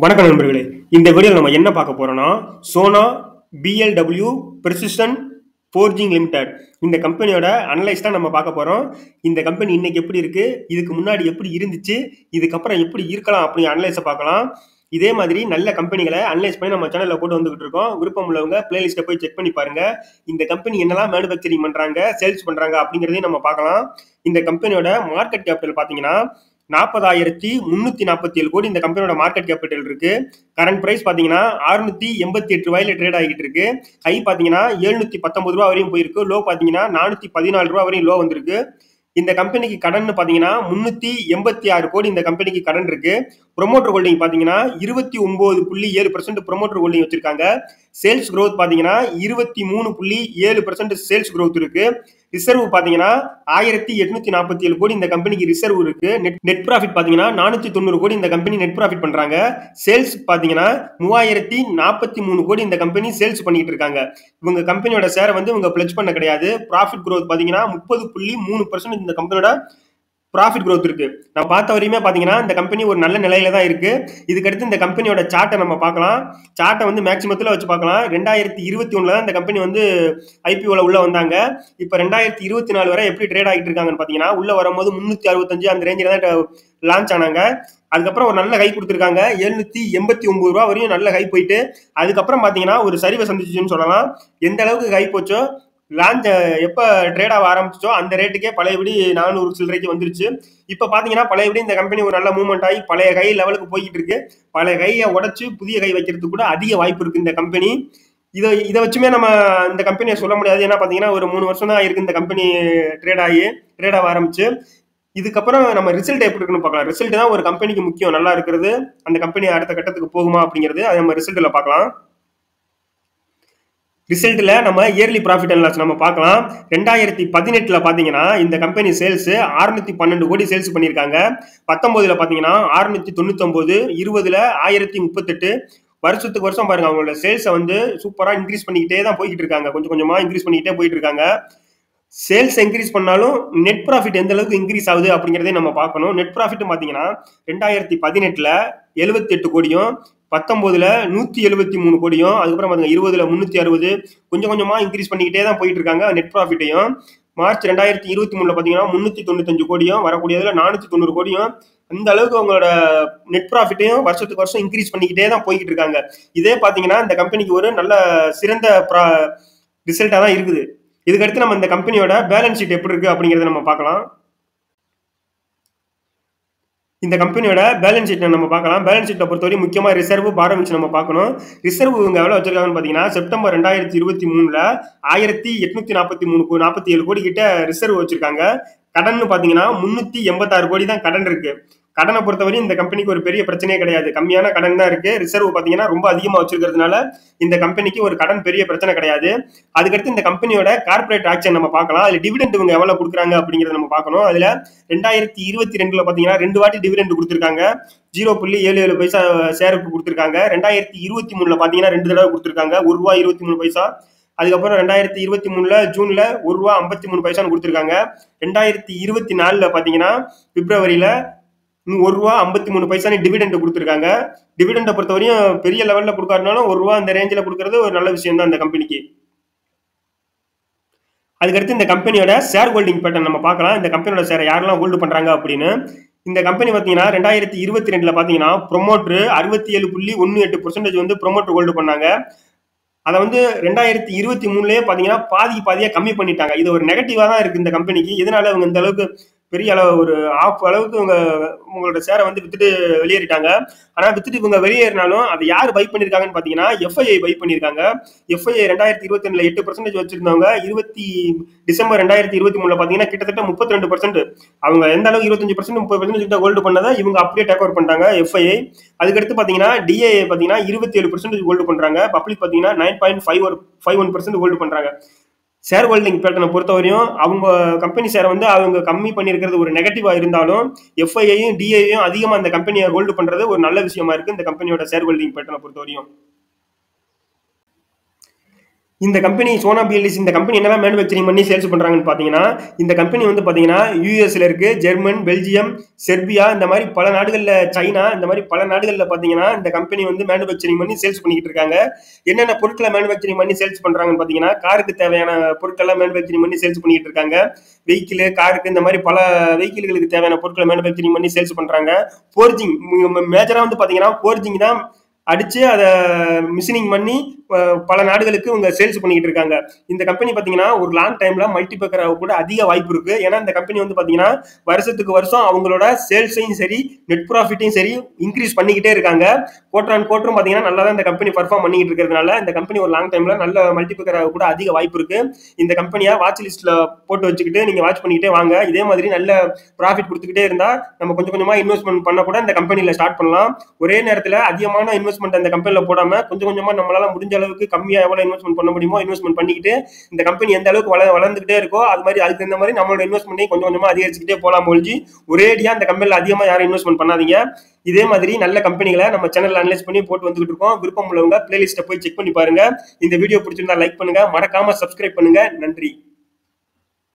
வணக்கம் நண்பர்களே. இந்த வீடியோவில் நம்ம என்ன பார்க்க போறோம்னா Sona PLW precision forging limited இந்த கம்பெனியோட அனலைஸ் தான் நம்ம பார்க்க போறோம். இந்த கம்பெனி இன்னைக்கு எப்படி இருக்கு, இதுக்கு முன்னாடி எப்படி இருந்துச்சு, இதுக்கப்புறம் எப்படி இருக்கலாம் அப்படி அனலைஸை பார்க்கலாம். இதே மாதிரி நல்ல கம்பெனிகளை அனலைஸ் பண்ணி நம்ம சேனல்ல போட்டு வந்துகிட்டு இருக்கோம். விருப்பம் உள்ளவங்க பிளேலிஸ்ட்டை போய் செக் பண்ணி பாருங்க. இந்த கம்பெனி என்னெல்லாம் மேனுஃபேக்சரிங் பண்றாங்க, சேல்ஸ் பண்றாங்க அப்படிங்கிறதையும் நம்ம பார்க்கலாம். இந்த கம்பெனியோட மார்க்கெட் கேபிட்டல் பார்த்தீங்கன்னா 40,347 கோடி இந்த கம்பெனியோட மார்க்கெட் கேபிட்டல் இருக்கு. கரண்ட் பிரைஸ் பாத்தீங்கன்னா 688 ரூபாயில ட்ரேட் ஆகிட்டு இருக்கு. ஹை பாத்தீங்கன்னா 719 ரூபா வரையும் போயிருக்கு. லோ பாத்தீங்கன்னா 414 ரூபா வரையும் லோ வந்திருக்கு. இந்த கம்பெனிக்கு கடன் பாத்தீங்கன்னா 386 கோடி இந்த கம்பெனிக்கு கடன் இருக்கு. ப்ரொமோட்டர் ஹோல்டிங் பாத்தீங்கன்னா 29.7% ப்ரொமோட்டர் ஹோல்டிங் வச்சிருக்காங்க. சேல்ஸ் growth பாத்தீங்கன்னா 23.7% சேல்ஸ் growth இருக்கு. ரிசர்வ் பாத்தீங்கன்னா 1847 கோடி இந்த கம்பெனிக்கு ரிசர்வ் இருக்கு. நெட் ப்ராஃபிட் பாத்தீங்கன்னா 490 கோடி இந்த கம்பெனி நெட் ப்ராஃபிட் பண்றாங்க. சேல்ஸ் பாத்தீங்கன்னா 3043 கோடி இந்த கம்பெனி சேல்ஸ் பண்ணிட்டு இருக்காங்க. இவங்க கம்பெனியோட ஷேரை வந்து இவங்க பிளட்ஜ் பண்ண கிடையாது. ப்ராஃபிட் growth பாத்தீங்கன்னா 30.3% இந்த கம்பெனியோட ப்ராஃபிட் growth இருக்கு. நான் பார்த்த வரையுமே பாத்தீங்கன்னா இந்த கம்பெனி ஒரு நல்ல நிலையில தான் இருக்கு. இதுக்கடுத்து இந்த கம்பெனியோட சார்ட்டை நம்ம பார்க்கலாம். சார்ட்டை வந்து மேக்ஸிமத்தில் வச்சு பார்க்கலாம். 2021 தான் இந்த கம்பெனி வந்து ஐபிஓல உள்ள வந்தாங்க. இப்போ 2024 வரை எப்படி ட்ரேட் ஆகிட்டு இருக்காங்கன்னு பாத்தீங்கன்னா, உள்ள வரும்போது 365 அந்த ரேஞ்சில் தான் லான்ச் ஆனாங்க. அதுக்கப்புறம் ஒரு நல்ல ஹை கொடுத்துருக்காங்க. 789 ரூபா வரையும் நல்ல ஹை போயிட்டு அதுக்கப்புறம் பாத்தீங்கன்னா ஒரு சரிவை சந்திச்சுன்னு சொல்லலாம். எந்த அளவுக்கு ஹை போச்சோ, லான்ச் எப்ப ட்ரேட் ஆக ஆரம்பிச்சோ அந்த ரேட்டுக்கே பழையபடி 400 சில்லறைக்கு வந்துருச்சு. இப்ப பாத்தீங்கன்னா பழையபடி இந்த கம்பெனி ஒரு நல்ல மூவ்மெண்ட் ஆகி பழைய ஹை லெவலுக்கு போய்கிட்டு இருக்கு. பழைய கையை உடைச்சு புதிய கை வைக்கிறதுக்கு கூட அதிக வாய்ப்பு இருக்கு இந்த கம்பெனி. இதை வச்சுமே நம்ம இந்த கம்பெனியை சொல்ல முடியாது. ஏன்னா பாத்தீங்கன்னா ஒரு 3 வருஷம் தான் இருக்கு இந்த கம்பெனி ட்ரேட் ஆக ஆரம்பிச்சு. இதுக்கப்புறம் நம்ம ரிசல்ட் எப்படி இருக்குன்னு பார்க்கலாம். ரிசல்ட் தான் ஒரு கம்பெனிக்கு முக்கியம். நல்லா இருக்கிறது, அந்த கம்பெனி அடுத்த கட்டத்துக்கு போகுமா அப்படிங்கிறது அதை நம்ம ரிசல்ட்ல பார்க்கலாம். ரிசல்ட்ல நம்ம இயர்லி ப்ராஃபிட் அண்ட் லாஸ் நம்ம பார்க்கலாம். 2018 பாத்தீங்கன்னா இந்த கம்பெனி சேல்ஸ் 612 கோடி சேல்ஸ் பண்ணியிருக்காங்க. 19 பாத்தீங்கன்னா 699, 20 1038. வருஷத்துக்கு வருஷம் பாருங்க அவங்களோட சேல்ஸை வந்து சூப்பரா இன்க்ரீஸ் பண்ணிக்கிட்டே தான் போய்கிட்டு இருக்காங்க. கொஞ்சம் கொஞ்சமா இன்க்ரீஸ் பண்ணிக்கிட்டே போயிட்டு இருக்காங்க. சேல்ஸ் இன்க்ரீஸ் பண்ணாலும் நெட் ப்ராஃபிட் எந்த அளவுக்கு இன்க்ரீஸ் ஆகுது அப்படிங்கிறதே நம்ம பார்க்கணும். நெட் ப்ராஃபிட் பாத்தீங்கன்னா 2018 78 கோடியும், 19 173 கோடியும், அதுக்கப்புறம் பாத்தீங்க 20 360 கொஞ்சம் கொஞ்சமா இன்க்ரீஸ் பண்ணிக்கிட்டே தான் போயிட்டு இருக்காங்க நெட் ப்ராஃபிட்டையும். மார்ச் 2023 பாத்தீங்கன்னா 395 கோடியும், வரக்கூடியதுல 490 கோடியும். அந்த அளவுக்கு அவங்களோட நெட் ப்ராஃபிட்டையும் வருஷத்துக்கு வருஷம் இன்க்ரீஸ் பண்ணிக்கிட்டே தான் போய்கிட்டு இருக்காங்க. இதே பாத்தீங்கன்னா இந்த கம்பெனிக்கு ஒரு நல்ல சிறந்த ரிசல்ட்டா தான் இருக்குது. இதுக்கடுத்து நம்ம இந்த கம்பெனியோட பேலன்ஸ் ஷீட் எப்படி இருக்கு அப்படிங்கறத நம்ம பார்க்கலாம். இந்த கம்பெனியோட பேலன்ஸ் ஷீட் நம்ம பார்க்கலாம். பேலன்ஸ் ஷீட்டை பொறுத்தவரை முக்கியமா ரிசர்வ் பாரம் வச்சு நம்ம பார்க்கணும். ரிசர்வ் இவங்க எவ்வளவு வச்சிருக்காங்கன்னு பாத்தீங்கன்னா செப்டம்பர் 2023 1847 கோடி கிட்ட ரிசர்வ் வச்சிருக்காங்க. கடன் பாத்தீங்கன்னா 386 கோடி தான் கடன் இருக்கு. கடனை பொறுத்தவரை இந்த கம்பெனிக்கு ஒரு பெரிய பிரச்சனையே கிடையாது. கம்மியான கடன் தான் இருக்கு. ரிசர்வ் பாத்தீங்கன்னா ரொம்ப அதிகமா வச்சிருக்கிறதுனால இந்த கம்பெனிக்கு ஒரு கடன் பெரிய பிரச்சனை கிடையாது. அதுக்கடுத்து இந்த கம்பெனியோட கார்பரேட் ஆக்ஷன் நம்ம பார்க்கலாம். அதுல டிவிடெண்ட் இவங்க எவ்வளவு கொடுக்குறாங்க அப்படிங்கறத நம்ம பார்க்கணும். அதுல 2022 பாத்தீங்கன்னா 2 வாட்டி டிவிடெண்ட் கொடுத்திருக்காங்க. 0.77 பைசா ஷேருக்கு கொடுத்திருக்காங்க. 2023 பாத்தீங்கன்னா 2 தடவை கொடுத்திருக்காங்க. ₹1.23. அதுக்கப்புறம் 2023 ஜூன்ல ₹1.53 கொடுத்திருக்காங்க. 2024 பாத்தீங்கன்னா பிப்ரவரியில ₹1.53 டிவிடெண்ட் கொடுத்திருக்காங்க. டிவிடெண்டை பொறுத்தவரையும் பெரிய லெவல்ல கொடுக்காருனாலும் ₹1 அந்த ரேஞ்சில கொடுக்கறது ஒரு நல்ல விஷயம் தான் இந்த கம்பெனிக்கு. அதுக்கடுத்து இந்த கம்பெனியோட ஷேர் ஹோல்டிங் பேட்டர்ன் நம்ம பார்க்கலாம். இந்த கம்பெனியோட ஷேரை யாரெல்லாம் ஹோல்டு பண்றாங்க அப்படின்னு. இந்த கம்பெனி பாத்தீங்கன்னா 2022 பாத்தீங்கன்னா ப்ரொமோட்டர் 67.18% வந்து ப்ரொமோட்டர் ஹோல்டு பண்ணாங்க. அதை வந்து 2023 பாத்தீங்கன்னா பாதியா கம்மி பண்ணிட்டாங்க. இது ஒரு நெகட்டிவா தான் இருக்கு இந்த கம்பெனிக்கு. இதனால அவங்க இந்த அளவுக்கு பெரிய அளவு ஒரு ஆஃப் அளவுக்கு உங்களோட ஷேரை வந்து வித்துட்டு வெளியேறிட்டாங்க. ஆனா வித்துட்டு இவங்க வெளியேறினாலும் அதை யார் பை பண்ணிருக்காங்கன்னு பாத்தீங்கன்னா எஃப்ஐஐ பை பண்ணிருக்காங்க. எஃப்ஐஐ 2022 8% வச்சிருந்தவங்க டிசம்பர் 2023 பாத்தீங்கன்னா கிட்டத்தட்ட 32%. அவங்க எந்த அளவுக்கு 25% 30% ஹோல்டு பண்ணதை இவங்க அப்படியே டேக் ஓவர் பண்ணிட்டாங்க எஃப்ஐஐ. அதுக்கடுத்து பாத்தீங்கன்னா டிஏஏ பாத்தீங்கன்னா 27% ஹோல்டு பண்றாங்க. பப்ளிக் பாத்தீங்கன்னா 9.51% ஹோல்டு பண்றாங்க. ஷேர் ஹோல்டிங் பேட்டர்னை பொறுத்தவரையும் அவங்க கம்பெனி ஷேரை வந்து அவங்க கம்மி பண்ணியிருக்கிறது ஒரு நெகட்டிவா இருந்தாலும் எஃப்ஐஐயும் டிஐயும் அதிகமா அந்த கம்பெனியை ஹோல்டு பண்றது ஒரு நல்ல விஷயமா இருக்கு இந்த கம்பெனியோட ஷேர் ஹோல்டிங் பேட்டர்னை பொறுத்தவரையும். இந்த கம்பெனி சோனா பிஎல்டிசி இந்த கம்பெனி என்னெல்லாம் மேனுஃபேக்சரிங் பண்ணி சேல்ஸ் பண்றாங்கன்னு பாத்தீங்கன்னா, இந்த கம்பெனி வந்து பாத்தீங்கன்னா யூஎஸ்ல இருக்கு, ஜெர்மன், பெல்ஜியம், செர்பியா இந்த மாதிரி பல நாடுகள்ல, சைனா இந்த மாதிரி பல நாடுகள்ல பாத்தீங்கன்னா இந்த கம்பெனி வந்து மேனுஃபேக்சரிங் பண்ணி சேல்ஸ் பண்ணிக்கிட்டு இருக்காங்க. என்னென்ன பொருட்களை மேனுஃபேக்சரிங் பண்ணி சேல்ஸ் பண்றாங்கன்னு பாத்தீங்கன்னா, காருக்கு தேவையான பொருட்கள் மேனுஃபேக்சரிங் பண்ணி சேல்ஸ் பண்ணிக்கிட்டு இருக்காங்க. வெஹிக்கிள், காருக்கு இந்த மாதிரி பல வெஹிக்கிள்களுக்கு தேவையான பொருட்களை மேனுஃபேக்சரிங் பண்ணி சேல்ஸ் பண்றாங்க. போர்ஜிங் மேஜரா வந்து பாத்தீங்கன்னா போர்ஜிங் தான் அடிச்சு அதை மிஷினிங் பண்ணி பல நாடுகளுக்கு இவங்க சேல்ஸ் பண்ணிக்கிட்டு இருக்காங்க. இந்த கம்பெனி பாத்தீங்கன்னா ஒரு லாங் டைம்ல மல்டிபேக்கர் ஆக கூட அதிக வாய்ப்பு இருக்கு. ஏன்னா இந்த கம்பெனி வந்து பாத்தீங்கன்னா வருஷத்துக்கு வருஷம் அவங்களோட சேல்ஸையும் சரி நெட் ப்ராஃபிட்டையும் சரி இன்க்ரீஸ் பண்ணிக்கிட்டே இருக்காங்க. குவார்டர் ஆன் குவார்டரும் பாத்தீங்கன்னா நல்லா தான் இந்த கம்பெனி பர்ஃபார்ம் பண்ணிக்கிட்டு இருக்கிறதுனால இந்த கம்பெனி ஒரு லாங் டைம்ல நல்ல மல்டிபேக்கர் ஆக கூட அதிக வாய்ப்பு இருக்கு. இந்த கம்பெனியை வாட்ச் லிஸ்ட்ல போட்டு வச்சுக்கிட்டு நீங்க வாட்ச் பண்ணிக்கிட்டே வாங்க. இதே மாதிரி நல்ல ப்ராஃபிட் கொடுத்துக்கிட்டே இருந்தா நம்ம கொஞ்சம் கொஞ்சமா இன்வெஸ்ட்மெண்ட் பண்ண கூட இந்த கம்பெனில ஸ்டார்ட் பண்ணலாம். ஒரே நேரத்துல அதிகமான இன்வெஸ்ட்மெண்ட் அந்த கம்பெனில போடாம கொஞ்சம் கொஞ்சமா நம்மளால முடிஞ்ச அளவுக்கு கம்மியா எவ்வளவு இன்வெஸ்ட்மெண்ட் பண்ண முடியுமோ இன்வெஸ்ட்மெண்ட் பண்ணிக்கிட்டு இந்த கம்பெனி எந்த அளவுக்கு வளர்ந்துகிட்டே இருக்கோ அது மாதிரி அதுக்கு தகுந்த மாதிரி நம்மளோட இன்வெஸ்ட்மெண்ட்டையும் கொஞ்சம் கொஞ்சமா அதிகரிச்சுக்கிட்டே போலாம் ஒழிஞ்சு ஒரேடியா அந்த கம்பெனில அதிகமா யாரும் இன்வெஸ்ட்மெண்ட் பண்ணாதீங்க. இதே மாதிரி நல்ல கம்பெனிகளை நம்ம சேனல்ல அனலைஸ் பண்ணி போட்டு வந்துகிட்டு இருக்கோம். விருப்பம் உள்ளவங்க பிளேலிஸ்ட்டை போய் செக் பண்ணி பாருங்க. இந்த வீடியோ பிடிச்சிருந்தா லைக் பண்ணுங்க, மறக்காம சப்ஸ்கிரைப் பண்ணுங்க. நன்றி.